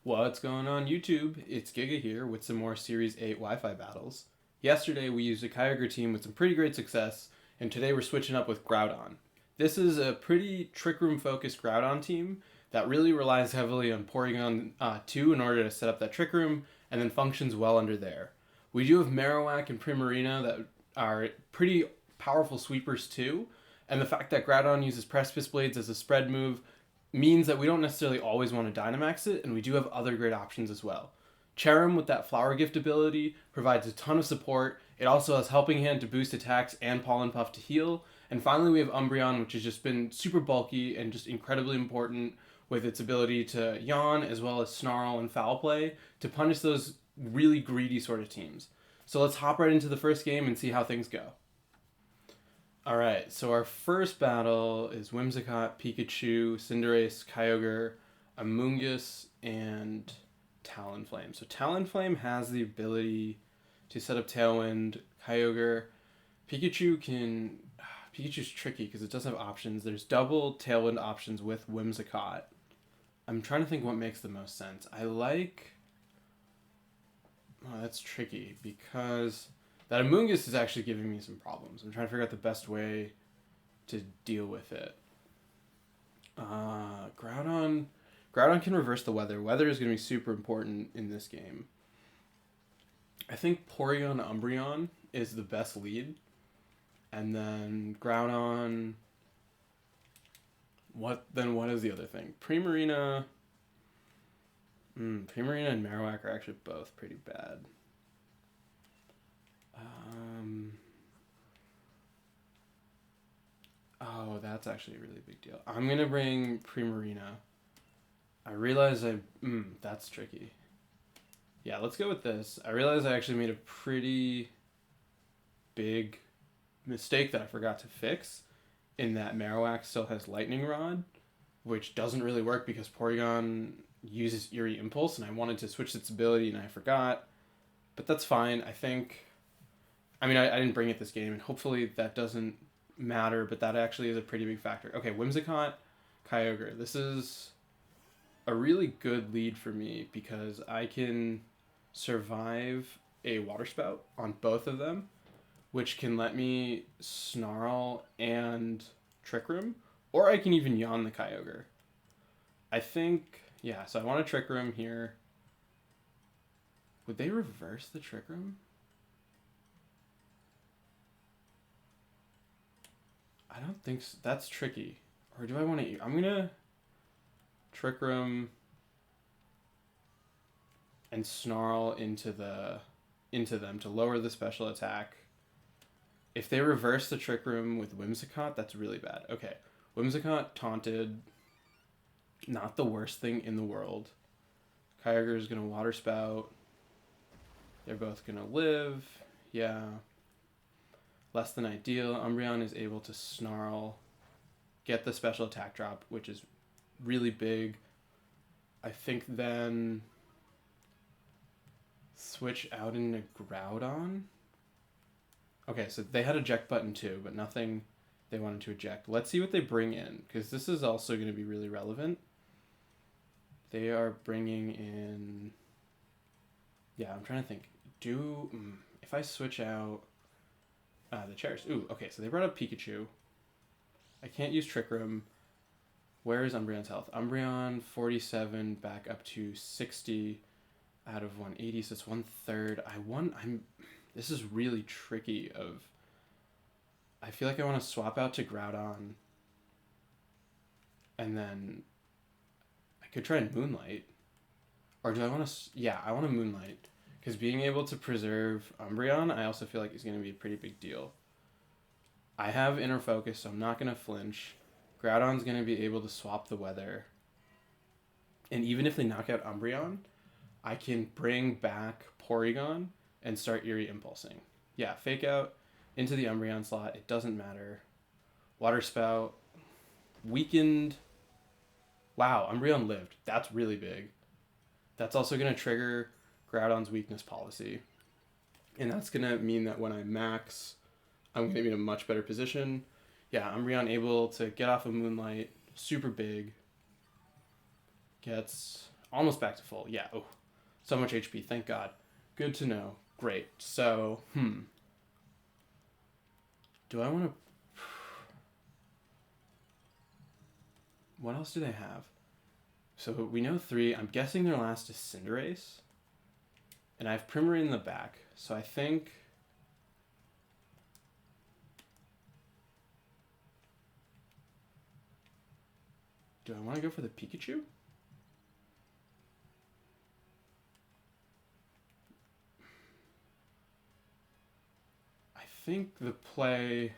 What's going on YouTube? It's Giga here with some more Series 8 Wi-Fi battles. Yesterday we used a Kyogre team with some pretty great success, and today we're switching up with Groudon. This is a pretty Trick Room focused Groudon team that really relies heavily on Porygon 2 in order to set up that Trick Room, and then functions well under there. We do have Marowak and Primarina that are pretty powerful sweepers too, and the fact that Groudon uses Precipice Blades as a spread move means that we don't necessarily always want to Dynamax it, and we do have other great options as well. Cherim with that Flower Gift ability provides a ton of support. It also has Helping Hand to boost attacks and Pollen Puff to heal. And finally we have Umbreon, which has just been super bulky and just incredibly important with its ability to yawn as well as snarl and foul play to punish those really greedy sort of teams. So let's hop right into the first game and see how things go. Alright, so our first battle is Whimsicott, Pikachu, Cinderace, Kyogre, Amoonguss, and Talonflame. So Talonflame has the ability to set up Tailwind. Kyogre, Pikachu's tricky because it does have options. There's double Tailwind options with Whimsicott. I'm trying to think what makes the most sense. That's tricky because that Amoonguss is actually giving me some problems. I'm trying to figure out the best way to deal with it. Groudon can reverse the weather. Weather is going to be super important in this game. I think Porygon Umbreon is the best lead. And then Groudon... What is the other thing? Primarina... Primarina and Marowak are actually both pretty bad. Oh, that's actually a really big deal. I'm going to bring Primarina. I realize that's tricky. Yeah, let's go with this. I realize I actually made a pretty big mistake that I forgot to fix in that Marowak still has Lightning Rod, which doesn't really work because Porygon uses Eerie Impulse, and I wanted to switch its ability and I forgot. But that's fine. I didn't bring it this game, and hopefully that doesn't matter, but that actually is a pretty big factor. Okay, Whimsicott, Kyogre. This is a really good lead for me because I can survive a Water Spout on both of them, which can let me Snarl and Trick Room, or I can even yawn the Kyogre. So I want a Trick Room here. Would they reverse the Trick Room? I don't think so. That's tricky. Or do I want to... I'm going to Trick Room and Snarl into them to lower the special attack. If they reverse the Trick Room with Whimsicott, that's really bad. Okay, Whimsicott taunted. Not the worst thing in the world. Kyogre is going to Water Spout. They're both going to live. Yeah. Less than ideal. Umbreon is able to Snarl, get the special attack drop, which is really big. I think then switch out into Groudon. Okay, so they had eject button too, but nothing they wanted to eject. Let's see what they bring in, because this is also going to be really relevant. They are bringing in... Yeah, I'm trying to think. If I switch out the chairs. Ooh, okay, so they brought up Pikachu. I can't use Trick Room. Where is Umbreon's health? Umbreon, 47, back up to 60 out of 180, so it's 1/3. This is really tricky I feel like I want to swap out to Groudon. And then I could try and Moonlight. Or do I want to... Yeah, I want to Moonlight. Because being able to preserve Umbreon, I also feel like is going to be a pretty big deal. I have Inner Focus, so I'm not going to flinch. Groudon's going to be able to swap the weather. And even if they knock out Umbreon, I can bring back Porygon and start Eerie Impulsing. Yeah, Fake Out into the Umbreon slot. It doesn't matter. Water Spout. Weakened. Wow, Umbreon lived. That's really big. That's also going to trigger Groudon's weakness policy. And that's going to mean that when I max, I'm going to be in a much better position. Yeah, Umbreon able to get off of Moonlight. Super big. Gets Almost back to full. Yeah. Oh, so much HP. Thank God. Good to know. Great. So, do I want to... What else do they have? So we know 3. I'm guessing their last is Cinderace. And I have Primarine in the back. So I think... Do I want to go for the Pikachu? I think the play...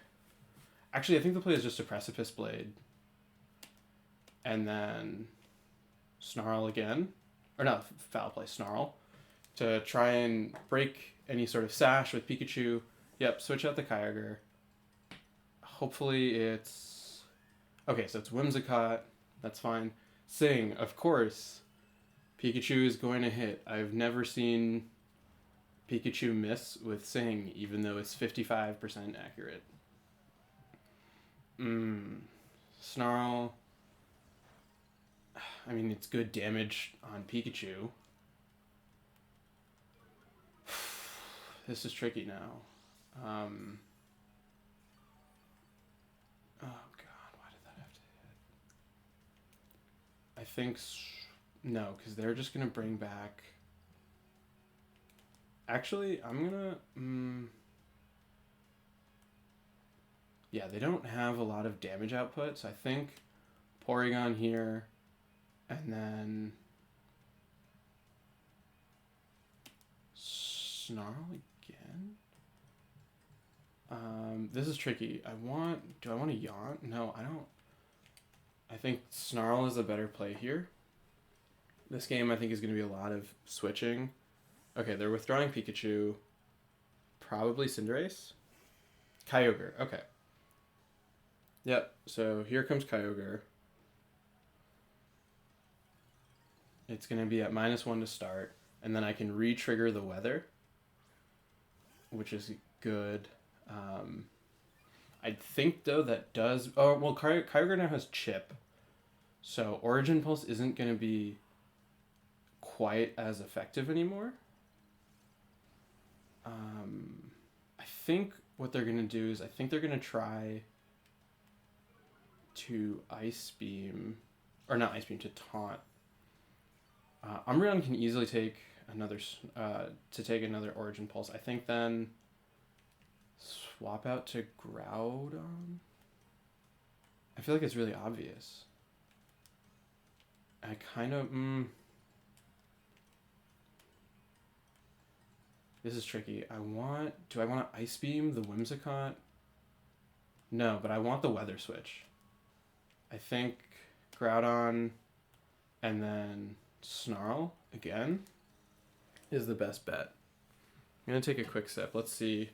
Actually, I think the play is just a Precipice Blade. And then Snarl again. Or not, foul play, Snarl. To try and break any sort of sash with Pikachu. Yep, switch out the Kyogre. Hopefully it's... Okay, so it's Whimsicott. That's fine. Sing, of course. Pikachu is going to hit. I've never seen Pikachu miss with Sing, even though it's 55% accurate. Snarl. I mean, it's good damage on Pikachu. This is tricky now. Oh God, why did that have to hit? I think... No, because they're just going to bring back... Actually, I'm going to... Yeah, they don't have a lot of damage output, so I think Porygon here, and then Snarl again? This is tricky. Do I want to yawn? No, I don't. I think Snarl is a better play here. This game, I think, is going to be a lot of switching. Okay, they're withdrawing Pikachu. Probably Cinderace? Kyogre, okay. Yep, so here comes Kyogre. It's going to be at -1 to start, and then I can re-trigger the weather, which is good. I think, though, that does... Oh, well, Kyogre now has Chip, so Origin Pulse isn't going to be quite as effective anymore. I think what they're going to do is I think they're going to try to Ice Beam, or not Ice Beam, to Taunt. Umbreon can easily take another Origin Pulse. I think then swap out to Groudon. I feel like it's really obvious. I kind of This is tricky. Do I want to Ice Beam the Whimsicott? No, but I want the Weather Switch. I think Groudon and then Snarl again is the best bet. I'm going to take a quick sip. Let's see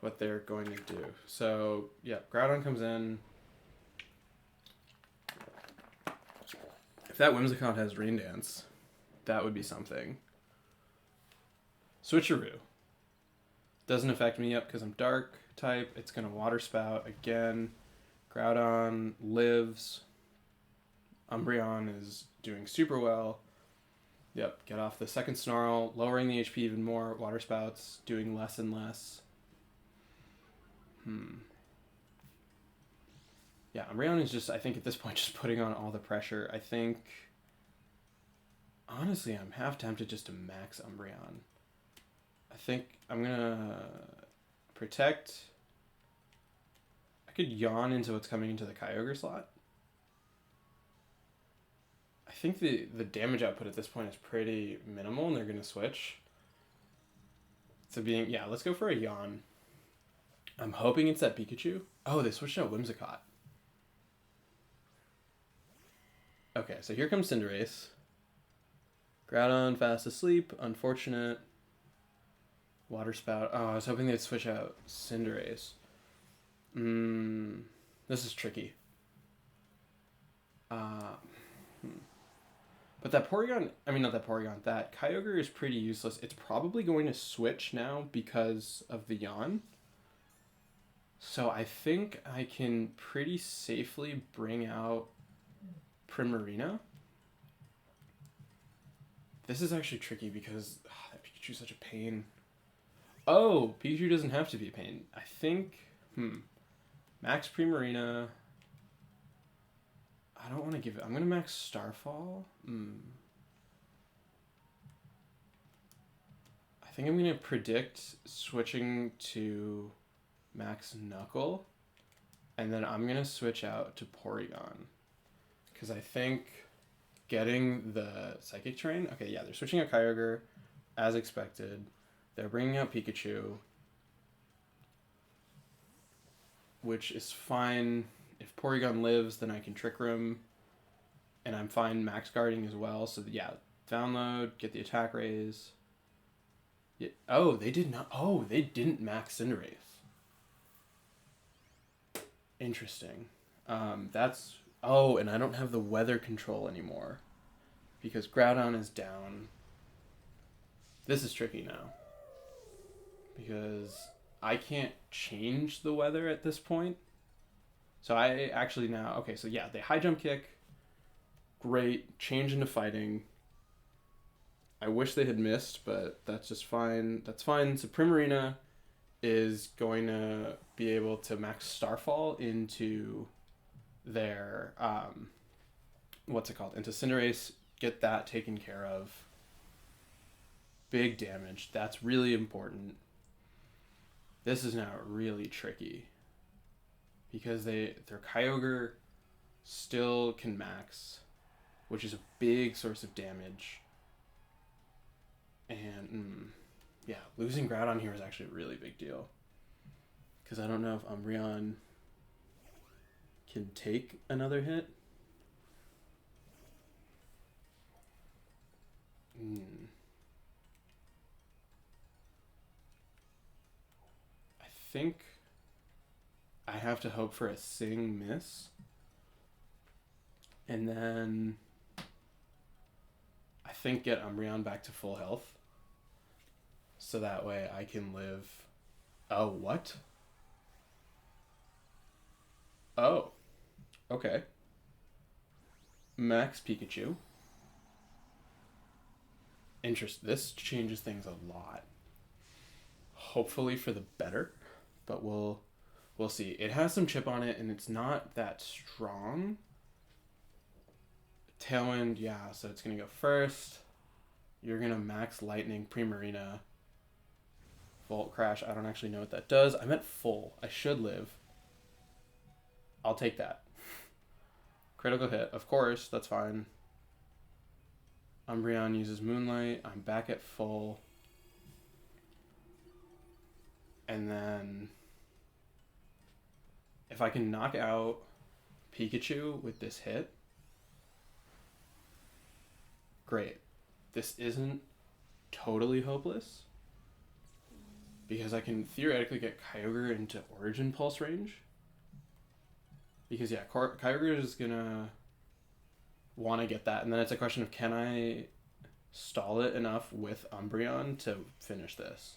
what they're going to do. So, yeah, Groudon comes in. If that Whimsicott has Rain Dance, that would be something. Switcheroo. Doesn't affect me yet because I'm Dark type. It's going to Water Spout again. Groudon lives. Umbreon is doing super well. Yep, get off the second Snarl, lowering the HP even more. Water Spout's doing less and less. Yeah, Umbreon is just, I think at this point, just putting on all the pressure. I think, honestly, I'm half tempted just to max Umbreon. I think I'm going to protect. I could yawn into what's coming into the Kyogre slot. I think the damage output at this point is pretty minimal, and they're going to switch. So yeah, let's go for a yawn. I'm hoping it's that Pikachu. Oh, they switched out Whimsicott. Okay, so here comes Cinderace. Groudon fast asleep. Unfortunate. Water Spout. Oh, I was hoping they'd switch out Cinderace. This is tricky. But that Porygon, that Kyogre is pretty useless. It's probably going to switch now because of the yawn. So I think I can pretty safely bring out Primarina. This is actually tricky because that Pikachu's such a pain. Oh, Pikachu doesn't have to be a pain. I think, Max Primarina. I don't want to give it. I'm going to max Starfall. I think I'm going to predict switching to max Knuckle. And then I'm going to switch out to Porygon. Because I think getting the Psychic Terrain. Okay, yeah, they're switching out Kyogre as expected. They're bringing out Pikachu, which is fine. If Porygon lives, then I can Trick Room, and I'm fine max guarding as well. So yeah, download, get the attack raise. Yeah. Oh, they did not. Oh, they didn't max Cinderace. Interesting. That's. Oh, and I don't have the weather control anymore, because Groudon is down. This is tricky now, because I can't change the weather at this point. So I actually now, okay, so yeah, they high jump kick. Great. Change into fighting. I wish they had missed, but that's just fine. That's fine. So Primarina is going to be able to max Starfall into their, what's it called? Into Cinderace. Get that taken care of. Big damage. That's really important. This is now really tricky, because their Kyogre still can max, which is a big source of damage. And yeah, losing Groudon here is actually a really big deal, because I don't know if Umbreon can take another hit. I think I have to hope for a Sing miss, and then I think get Umbreon back to full health, so that way I can live. Oh, what? Oh, okay. Max Pikachu. This changes things a lot. Hopefully for the better, but we'll see. It has some chip on it, and it's not that strong. Tailwind, yeah, so it's going to go first. You're going to max Lightning Primarina. Volt Crash, I don't actually know what that does. I meant full. I should live. I'll take that. Critical hit, of course, that's fine. Umbreon uses Moonlight. I'm back at full. And then if I can knock out Pikachu with this hit, great. This isn't totally hopeless, because I can theoretically get Kyogre into Origin Pulse range. Because yeah, Kyogre is gonna want to get that, and then it's a question of, can I stall it enough with Umbreon to finish this?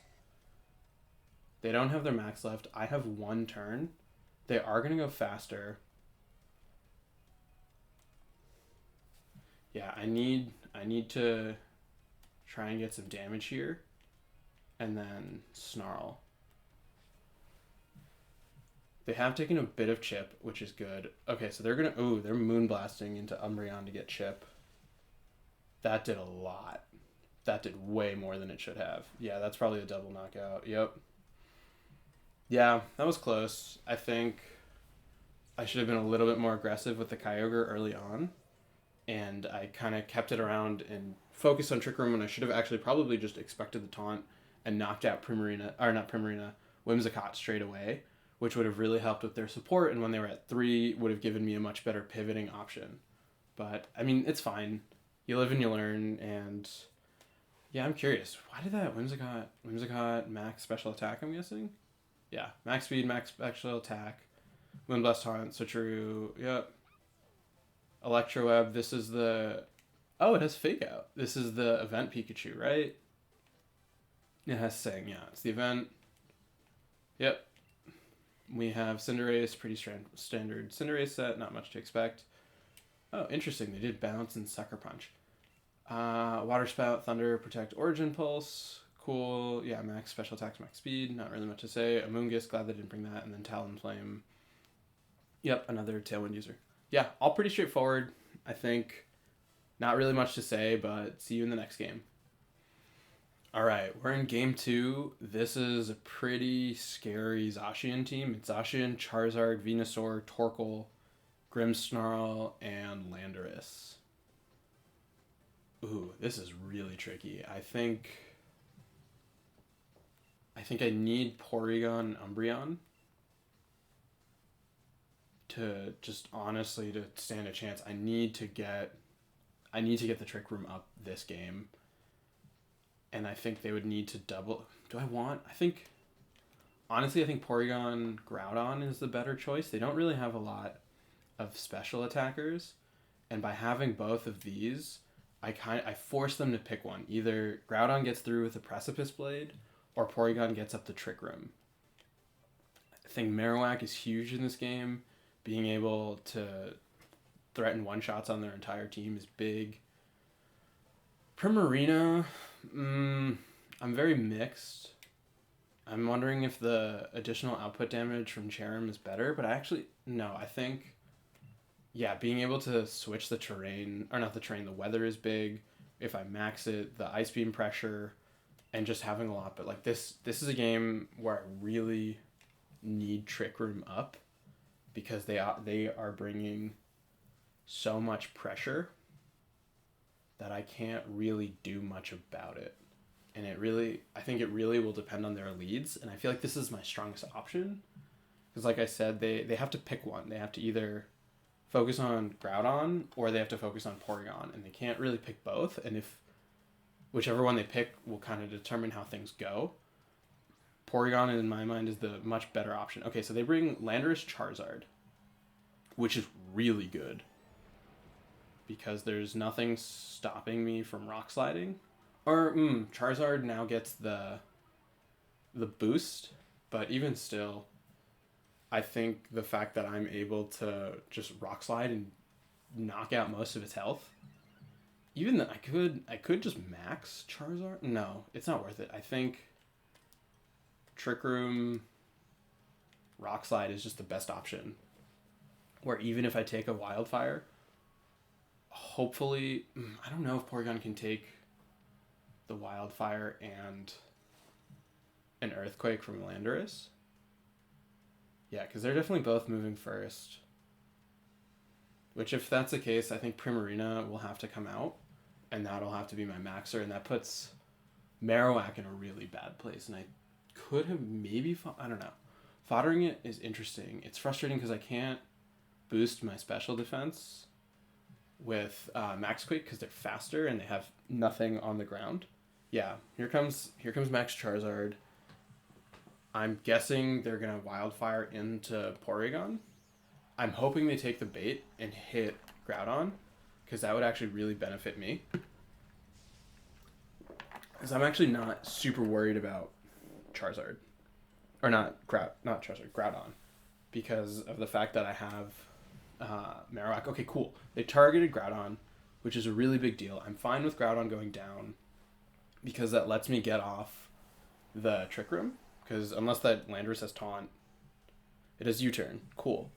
They don't have their max left. I have one turn. They are going to go faster. Yeah, I need to try and get some damage here, and then Snarl. They have taken a bit of chip, which is good. Okay, so they're Moonblasting into Umbreon to get chip. That did a lot. That did way more than it should have. Yeah, that's probably a double knockout. Yep. Yeah, that was close. I think I should have been a little bit more aggressive with the Kyogre early on, and I kind of kept it around and focused on Trick Room when I should have actually probably just expected the taunt and knocked out Whimsicott straight away, which would have really helped with their support, and when they were at 3 would have given me a much better pivoting option. But I mean, it's fine. You live and you learn, and yeah, I'm curious. Why did that Whimsicott max special attack, I'm guessing? Yeah, max speed, max special attack, Moonblast Taunt, Switcheroo, yep. Electroweb, this is the... Oh, it has Fake Out. This is the event Pikachu, right? It has Sing, yeah. It's the event. Yep. We have Cinderace, pretty standard Cinderace set, not much to expect. Oh, interesting. They did Bounce and Sucker Punch. Water Spout, Thunder, Protect, Origin Pulse. Cool. Yeah, max special attacks, max speed. Not really much to say. Amoonguss, glad they didn't bring that. And then Talonflame. Yep, another Tailwind user. Yeah, all pretty straightforward. I think not really much to say, but see you in the next game. All right, we're in game 2. This is a pretty scary Zacian team. It's Zacian, Charizard, Venusaur, Torkoal, Grimmsnarl, and Landorus. Ooh, this is really tricky. I think I need Porygon and Umbreon to just honestly to stand a chance. I need to get the Trick Room up this game. And I think they would need to double. Honestly, I think Porygon Groudon is the better choice. They don't really have a lot of special attackers. And by having both of these, I force them to pick one. Either Groudon gets through with a Precipice Blade, or Porygon gets up the Trick Room. I think Marowak is huge in this game. Being able to threaten one-shots on their entire team is big. Primarina, I'm very mixed. I'm wondering if the additional output damage from Cherrim is better, but I think, yeah, being able to switch the terrain, or not the terrain, the weather is big. If I max it, the Ice Beam pressure, and just having a lot, but like this is a game where I really need Trick Room up, because they are bringing so much pressure that I can't really do much about it. And I think it really will depend on their leads. And I feel like this is my strongest option. Because like I said, they have to pick one. They have to either focus on Groudon or they have to focus on Porygon. And they can't really pick both. And if whichever one they pick will kind of determine how things go. Porygon, in my mind, is the much better option. Okay, so they bring Landorus Charizard, which is really good, because there's nothing stopping me from rock sliding. Or Charizard now gets the boost, but even still, I think the fact that I'm able to just rock slide and knock out most of its health, even that I could just max Charizard. No, it's not worth it. I think Trick Room, rock slide is just the best option. Where even if I take a Wildfire, hopefully, I don't know if Porygon can take the Wildfire and an Earthquake from Landorus. Yeah, because they're definitely both moving first. Which, if that's the case, I think Primarina will have to come out, and that'll have to be my maxer, and that puts Marowak in a really bad place. And I could have maybe, I don't know. Foddering it is interesting. It's frustrating because I can't boost my special defense with Max Quake because they're faster and they have nothing on the ground. Yeah, here comes Max Charizard. I'm guessing they're gonna Wildfire into Porygon. I'm hoping they take the bait and hit Groudon, because that would actually really benefit me. Because I'm actually not super worried about Charizard, or Groudon, because of the fact that I have Marowak. Okay, cool. They targeted Groudon, which is a really big deal. I'm fine with Groudon going down, because that lets me get off the Trick Room. Because unless that Landorus has Taunt, it has U-turn. Cool.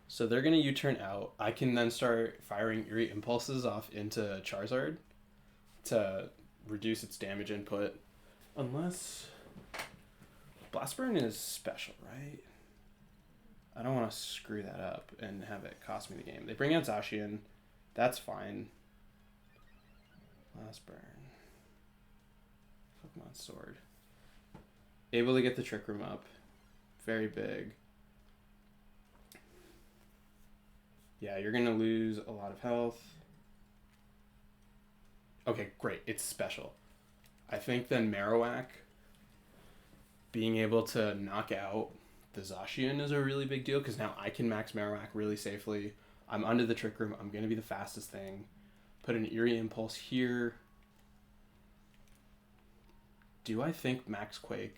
So they're going to U-turn out. I can then start firing Eerie Impulses off into Charizard to reduce its damage input. Unless Blast Burn is special, right? I don't want to screw that up and have it cost me the game. They bring out Zacian. That's fine. Blast Burn. Pokemon Sword. Able to get the Trick Room up. Very big. Yeah, you're going to lose a lot of health. Okay, great. It's special. I think then Marowak being able to knock out the Zacian is a really big deal, because now I can max Marowak really safely. I'm under the Trick Room. I'm going to be the fastest thing. Put an Eerie Impulse here. Do I think Max Quake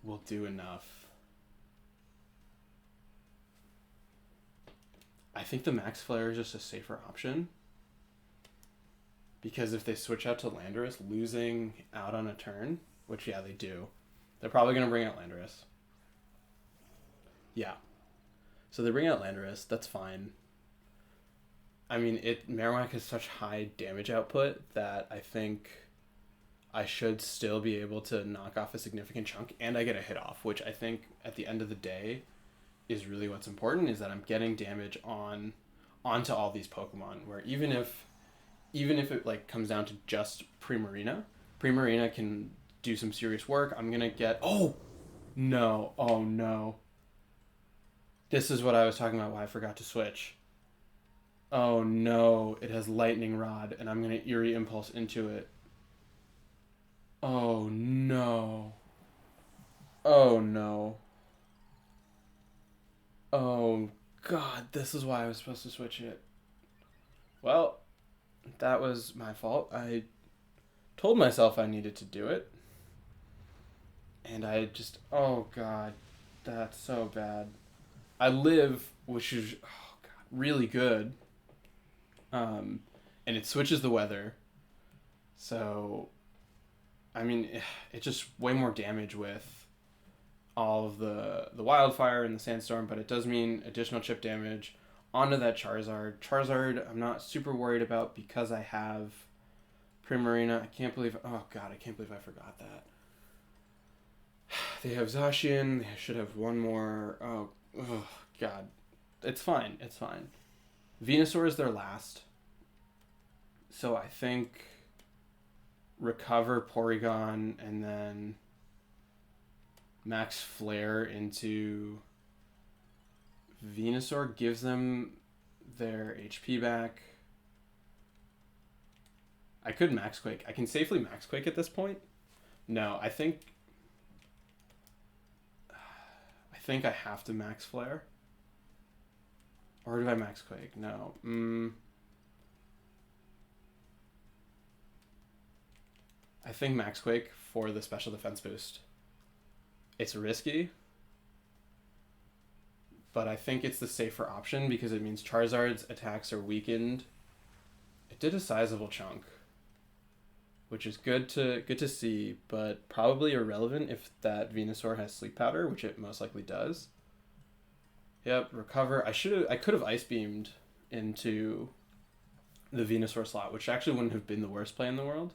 will do enough? I think the Max Flare is just a safer option. Because if they switch out to Landorus, losing out on a turn, which, yeah, they do, they're probably going to bring out Landorus. Yeah. So they bring out Landorus, that's fine. I mean, Marowak has such high damage output that I think I should still be able to knock off a significant chunk, and I get a hit off, which I think at the end of the day is really what's important, is that I'm getting damage onto all these Pokemon, where even if it like comes down to just Primarina can do some serious work. I'm gonna get oh no. This is what I was talking about, why I forgot to switch. Oh no, it has Lightning Rod, and I'm gonna Eerie Impulse into it. Oh no. Oh no. Oh god, this is why I was supposed to switch it. Well, that was my fault. I told myself I needed to do it. And I just, oh god, that's so bad. I live, which is, oh god, really good. And it switches the weather. So, I mean, it's just way more damage with all of the wildfire and the sandstorm, but it does mean additional chip damage onto that Charizard. Charizard, I'm not super worried about because I have Primarina. I can't believe I forgot that. They have Zacian. They should have one more. Oh god. It's fine. Venusaur is their last. So I think recover Porygon and then Max Flare into Venusaur gives them their HP back. I could Max Quake. I can safely Max Quake at this point. No, I think I have to Max Flare. Or do I Max Quake? No. I think Max Quake for the special defense boost. It's risky, but I think it's the safer option because it means Charizard's attacks are weakened. It did a sizable chunk, which is good to see, but probably irrelevant if that Venusaur has Sleep Powder, which it most likely does. Yep, recover. I could have Ice Beamed into the Venusaur slot, which actually wouldn't have been the worst play in the world.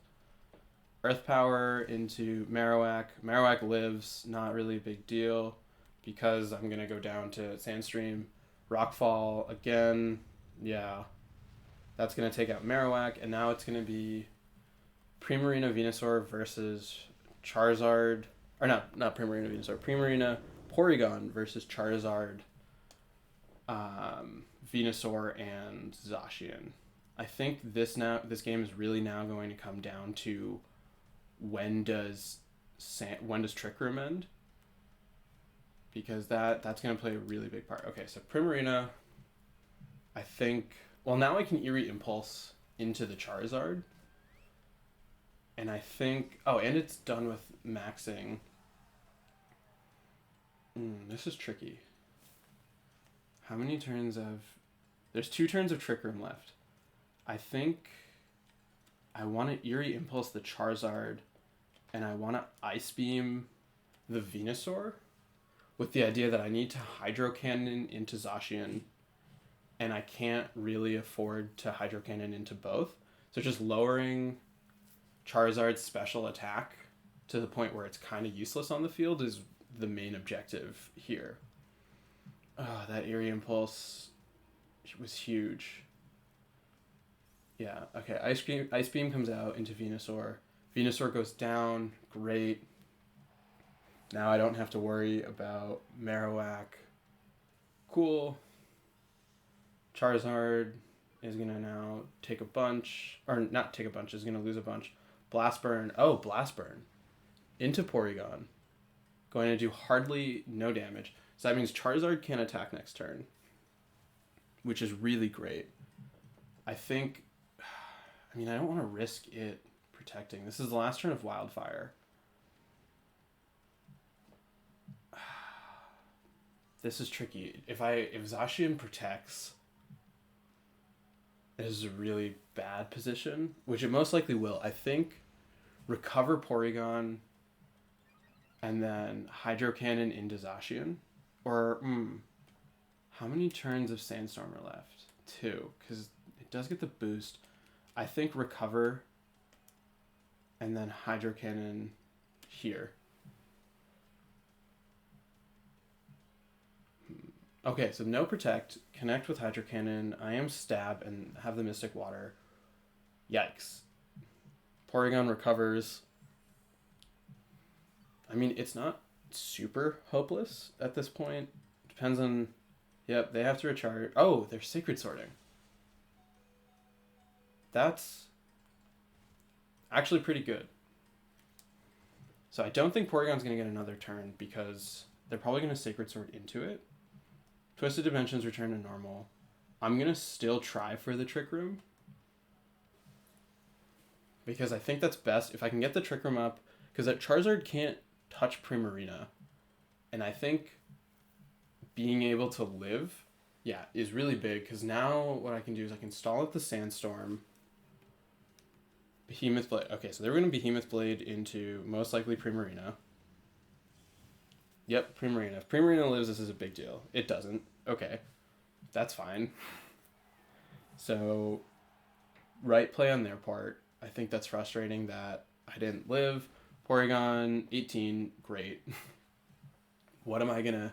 Earth Power into Marowak. Marowak lives, not really a big deal because I'm going to go down to Sandstream. Rockfall again. Yeah. That's going to take out Marowak, and now it's going to be Primarina Venusaur versus Charizard. Or not Primarina Venusaur. Primarina Porygon versus Charizard, Venusaur, and Zacian. I think this game is really now going to come down to when does Trick Room end? Because that's going to play a really big part. Okay, so Primarina, I think... Well, now I can Eerie Impulse into the Charizard. And I think... Oh, and it's done with maxing. This is tricky. How many turns of... There's 2 turns of Trick Room left. I think I want to Eerie Impulse the Charizard, and I want to Ice Beam the Venusaur with the idea that I need to Hydro Cannon into Zacian, and I can't really afford to Hydro Cannon into both. So just lowering Charizard's special attack to the point where it's kind of useless on the field is the main objective here. Oh, that Eerie Impulse was huge. Yeah, okay, Ice Beam comes out into Venusaur. Venusaur goes down, great. Now I don't have to worry about Marowak. Cool. Charizard is going to now take a bunch, or not take a bunch, is going to lose a bunch. Blast Burn, Blast Burn into Porygon. Going to do hardly no damage. So that means Charizard can attack next turn, which is really great. I think... I mean, I don't want to risk it protecting. This is the last turn of Wildfire. This is tricky. If Zacian protects, is a really bad position, which it most likely will. I think recover Porygon and then Hydro Cannon into Zacian. Or, how many turns of Sandstorm are left? 2, because it does get the boost. I think recover and then Hydro Cannon here. Okay, so no protect, connect with Hydro Cannon, I am stab, and have the Mystic Water. Yikes. Porygon recovers. I mean, it's not super hopeless at this point. Depends on... Yep, they have to recharge. Oh, they're Sacred Sorting. That's actually pretty good. So I don't think Porygon's going to get another turn because they're probably going to Sacred Sword into it. Twisted Dimensions return to normal. I'm going to still try for the Trick Room because I think that's best if I can get the Trick Room up, because that Charizard can't touch Primarina. And I think being able to live, is really big, because now what I can do is I can stall at the Sandstorm. Behemoth Blade. Okay, so they're going to Behemoth Blade into most likely Primarina. Yep, Primarina. If Primarina lives, this is a big deal. It doesn't. Okay, that's fine. So, right play on their part. I think that's frustrating that I didn't live. Porygon, 18, great. What am I going to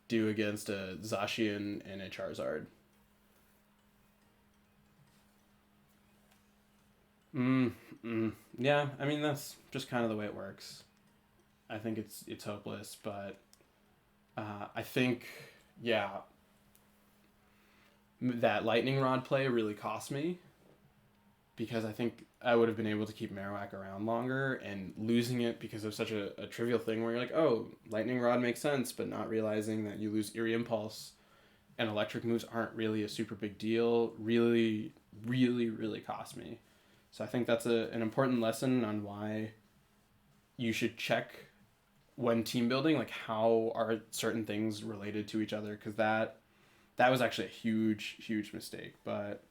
do against a Zacian and a Charizard? Yeah, I mean, that's just kind of the way it works. I think it's hopeless, but I think, that Lightning Rod play really cost me, because I think I would have been able to keep Marowak around longer, and losing it because of such a trivial thing where you're like, oh, Lightning Rod makes sense, but not realizing that you lose Eerie Impulse and electric moves aren't really a super big deal really, really, really cost me. So I think that's an important lesson on why you should check when team building, like how are certain things related to each other, because that was actually a huge mistake. But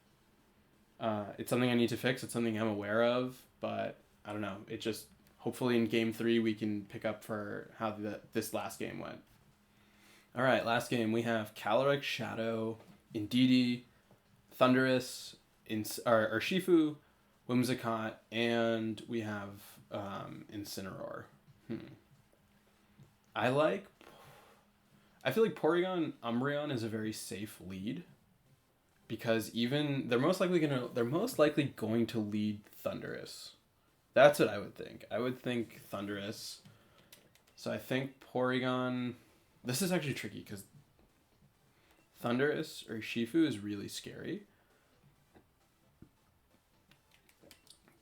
it's something I need to fix. It's something I'm aware of, but I don't know. It just, hopefully in game 3 we can pick up for how this last game went. All right, last game we have Calyrex Shadow, Indeedee, Thundurus, or Shifu, Whimsicott, and we have Incineroar. I feel like Porygon Umbreon is a very safe lead, because even they're most likely going to lead Thundurus. That's what I would think. I would think Thundurus. So I think Porygon. This is actually tricky because Thundurus or Shifu is really scary.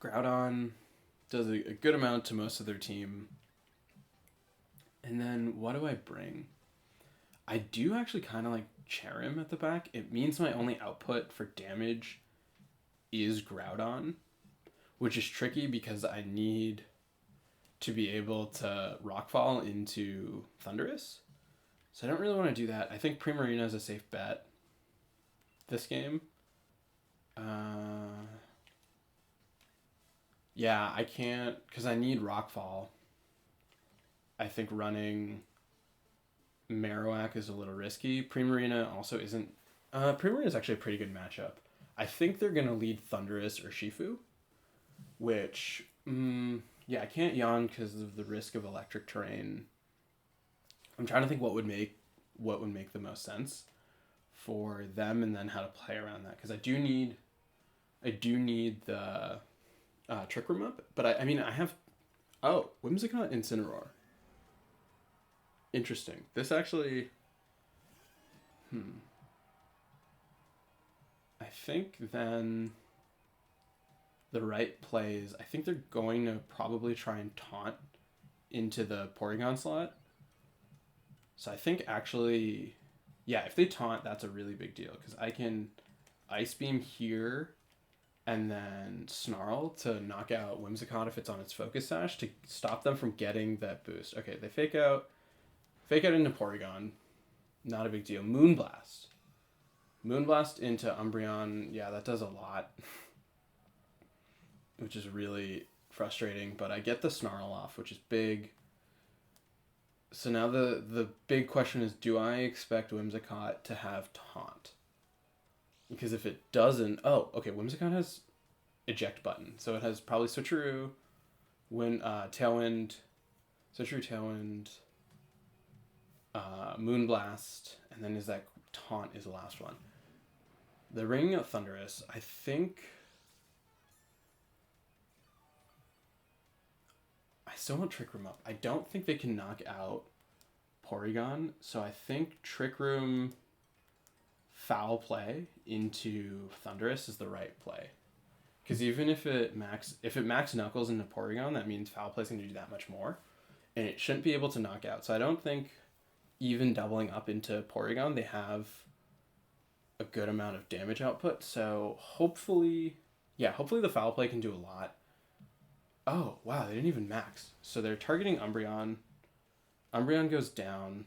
Groudon does a good amount to most of their team. And then what do I bring? I do actually kind of like Cherim at the back. It means my only output for damage is Groudon, which is tricky because I need to be able to Rockfall into Thundurus. So I don't really want to do that. I think Primarina is a safe bet this game. Yeah, I can't, because I need Rockfall. I think running Marowak is a little risky. Primarina also isn't... Primarina is actually a pretty good matchup. I think they're going to lead Thundurus or Shifu, which... I can't yawn because of the risk of electric terrain. I'm trying to think what would make the most sense for them, and then how to play around that, because I do need the Trick Room up, but I have Whimsicott Incineroar. Interesting. This actually I think then the right plays, I think they're going to probably try and taunt into the Porygon slot. So I think actually, if they taunt, that's a really big deal, because I can Ice Beam here and then Snarl to knock out Whimsicott if it's on its Focus Sash to stop them from getting that boost. Okay, they fake out into Porygon. Not a big deal. Moonblast. Moonblast into Umbreon, yeah, that does a lot. Which is really frustrating, but I get the Snarl off, which is big. So now the big question is, do I expect Whimsicott to have Taunt? Because if it doesn't... Oh, okay, Whimsicott has Eject button. So it has probably Switcheroo, Tailwind, Switcheroo, Tailwind, Moonblast, and then is that Taunt is the last one. The Ringing of Thundurus, I think... I still want Trick Room up. I don't think they can knock out Porygon, so I think Trick Room Foul Play into Thundurus is the right play. Because even if it max Knuckles into Porygon, that means Foul Play is going to do that much more. And it shouldn't be able to knock out. So I don't think even doubling up into Porygon, they have a good amount of damage output. So hopefully the Foul Play can do a lot. Oh, wow, they didn't even max. So they're targeting Umbreon. Umbreon goes down.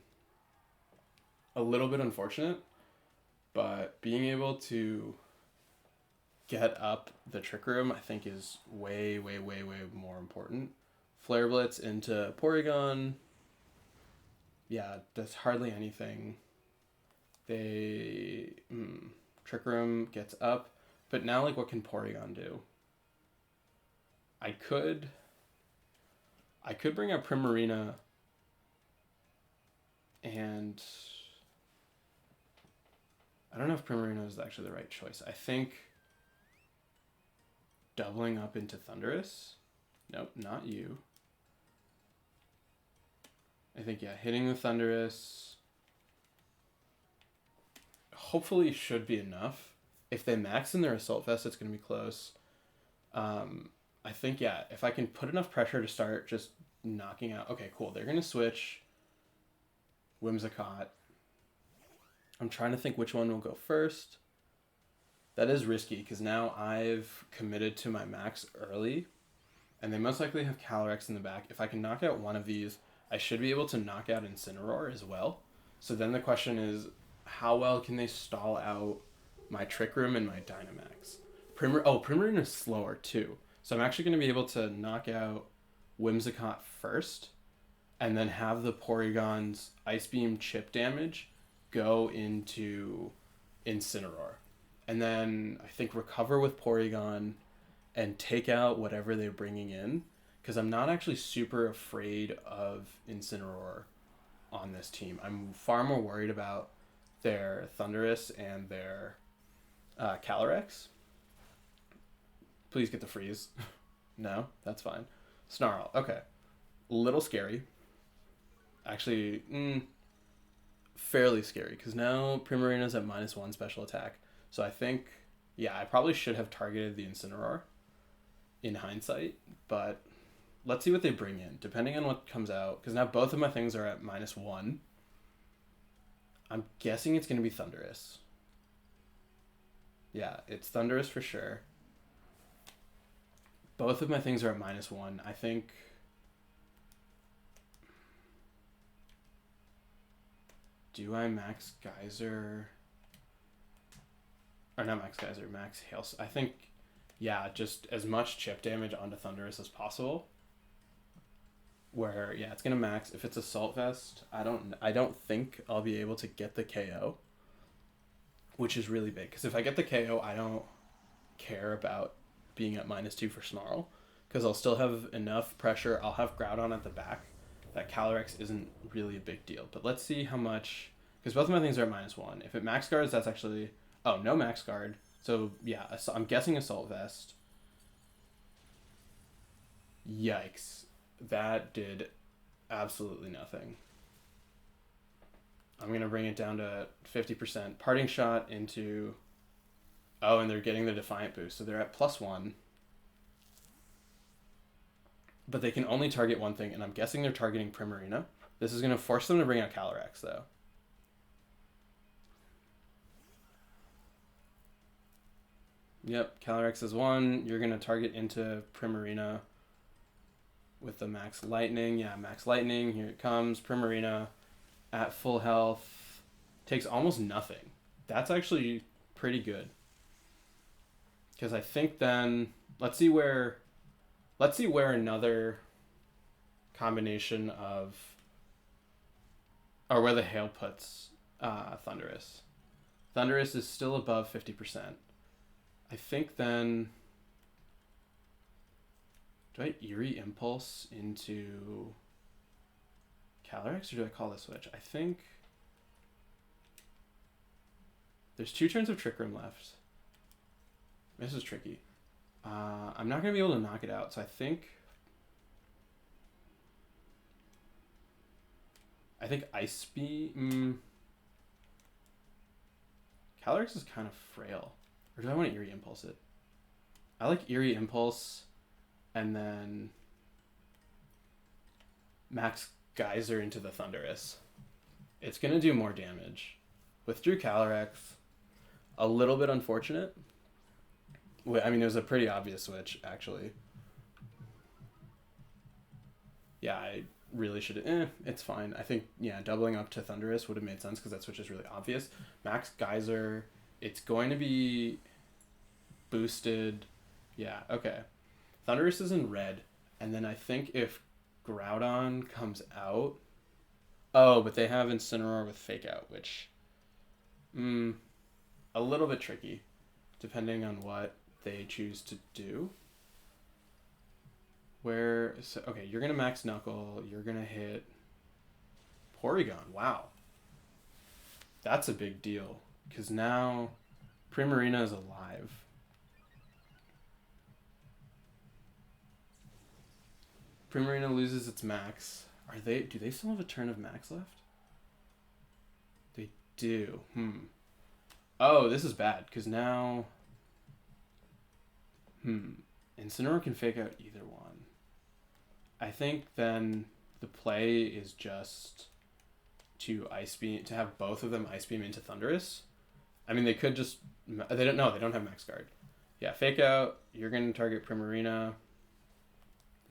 A little bit unfortunate, but being able to get up the Trick Room, I think, is way, way, way, way more important. Flare Blitz into Porygon. Yeah, does hardly anything. Trick Room gets up. But now, like, what can Porygon do? I could bring up Primarina and I don't know if Primarina is actually the right choice. I think doubling up into Thundurus. Nope, not you. I think, yeah, hitting the Thundurus hopefully should be enough. If they max in their Assault Vest, it's going to be close. I think, yeah, if I can put enough pressure to start just knocking out... Okay, cool. They're going to switch Whimsicott. I'm trying to think which one will go first. That is risky, because now I've committed to my max early, and they most likely have Calyrex in the back. If I can knock out one of these, I should be able to knock out Incineroar as well. So then the question is, how well can they stall out my Trick Room and my Dynamax? Primarina is slower, too. So I'm actually going to be able to knock out Whimsicott first, and then have the Porygon's Ice Beam chip damage go into Incineroar. And then I think recover with Porygon and take out whatever they're bringing in, because I'm not actually super afraid of Incineroar on this team. I'm far more worried about their Thundurus and their Calyrex. Please get the freeze. No, that's fine. Snarl. Okay. Little scary. Actually, fairly scary, because now Primarina's at -1 special attack. So I think, yeah, I probably should have targeted the Incineroar in hindsight, but let's see what they bring in, depending on what comes out, because now both of my things are at -1. I'm guessing it's going to be Thundurus. Yeah, it's Thundurus for sure. Both of my things are at -1. I think... Do I max Geyser? Or not max Geyser, max Hail... I think, yeah, just as much chip damage onto Thundurus as possible. Where, yeah, it's going to max. If it's Assault Vest, I don't think I'll be able to get the KO. Which is really big. Because if I get the KO, I don't care about being at -2 for Snarl, because I'll still have enough pressure. I'll have Groudon at the back. That Calyrex isn't really a big deal. But let's see how much, because both of my things are at -1. If it max guards, that's actually... Oh, no max guard. So, yeah, I'm guessing Assault Vest. Yikes. That did absolutely nothing. I'm going to bring it down to 50%. Parting Shot into... Oh, and they're getting the Defiant boost, so they're at +1. But they can only target one thing, and I'm guessing they're targeting Primarina. This is going to force them to bring out Calyrex, though. Yep, Calyrex is 1. You're going to target into Primarina with the Max Lightning. Yeah, Max Lightning. Here it comes. Primarina at full health. Takes almost nothing. That's actually pretty good. Because I think then let's see where another combination of or where the hail puts Thundurus. Thundurus is still above 50%. I think then do I Eerie Impulse into Calyrex or do I call the switch? I think there's 2 turns of Trick Room left. This is tricky. I'm not going to be able to knock it out, so I think Ice Beam... Calyrex is kind of frail. Or do I want to Eerie Impulse it? I like Eerie Impulse and then Max Geyser into the Thundurus. It's going to do more damage. Withdrew Calyrex. A little bit unfortunate. I mean, it was a pretty obvious switch, actually. Yeah, I really should have... it's fine. I think, yeah, doubling up to Thundurus would have made sense because that switch is really obvious. Max Geyser, it's going to be boosted. Yeah, okay. Thundurus is in red. And then I think if Groudon comes out... Oh, but they have Incineroar with Fake Out, which... a little bit tricky, depending on what they choose to do. Okay, you're gonna Max Knuckle, you're gonna hit Porygon. Wow, that's a big deal because now Primarina is alive. Primarina loses its Max. Do they still have a turn of Max left? They do. Oh, this is bad because now Incineroar can Fake Out either one. I think then the play is just to Ice Beam, to have both of them Ice Beam into Thundurus. I mean, they could just... They don't have Max Guard. Yeah, Fake Out. You're going to target Primarina.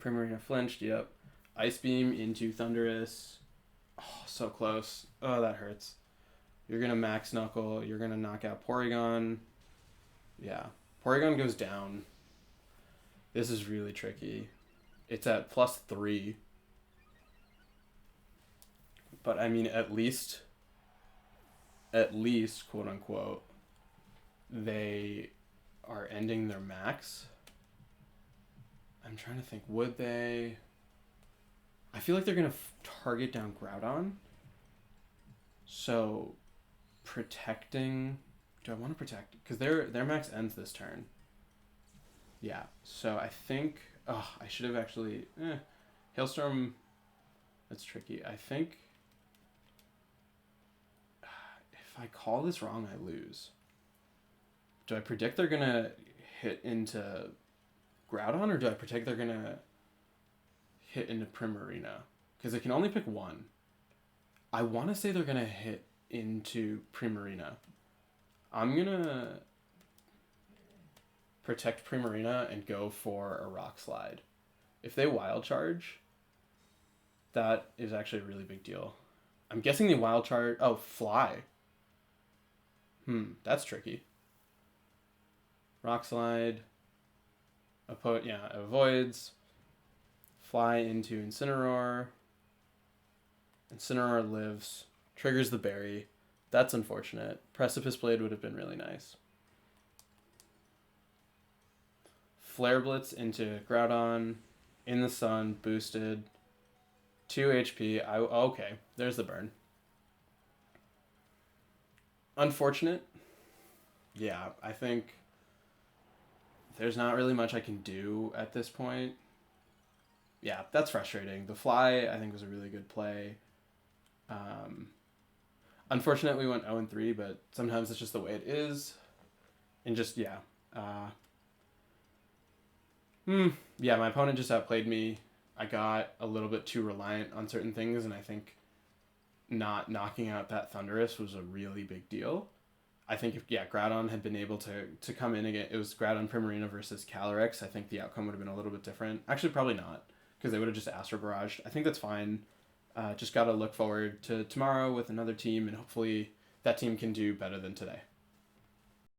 Primarina flinched, yep. Ice Beam into Thundurus. Oh, so close. Oh, that hurts. You're going to Max Knuckle. You're going to knock out Porygon. Yeah. Porygon goes down. This is really tricky. It's at +3. But, I mean, at least, quote unquote, they are ending their max. I'm trying to think, would they... I feel like they're going to target down Groudon. So, protecting... Do I want to protect? Because their max ends this turn. Yeah, so I think... Oh, I should have actually... Hailstorm... That's tricky. I think... If I call this wrong, I lose. Do I predict they're going to hit into Groudon, or do I predict they're going to hit into Primarina? Because I can only pick one. I want to say they're going to hit into Primarina. I'm going to protect Primarina and go for a Rock Slide. If they Wild Charge, that is actually a really big deal. I'm guessing they Wild Charge... Oh, Fly. That's tricky. Rock Slide. Avoids. Fly into Incineroar. Incineroar lives. Triggers the berry. That's unfortunate. Precipice Blade would have been really nice. Flare Blitz into Groudon. In the sun. Boosted. 2 HP. Okay. There's the burn. Unfortunate. Yeah, I think there's not really much I can do at this point. Yeah, that's frustrating. The Fly, I think, was a really good play. Unfortunately, we went 0-3, but sometimes it's just the way it is. And just, yeah. Yeah, my opponent just outplayed me. I got a little bit too reliant on certain things, and I think not knocking out that Thundurus was a really big deal. I think if Groudon had been able to come in again, it was Groudon Primarina versus Calyrex, I think the outcome would have been a little bit different. Actually, probably not, because they would have just Astro Barraged. I think that's fine. Just got to look forward to tomorrow with another team, and hopefully that team can do better than today.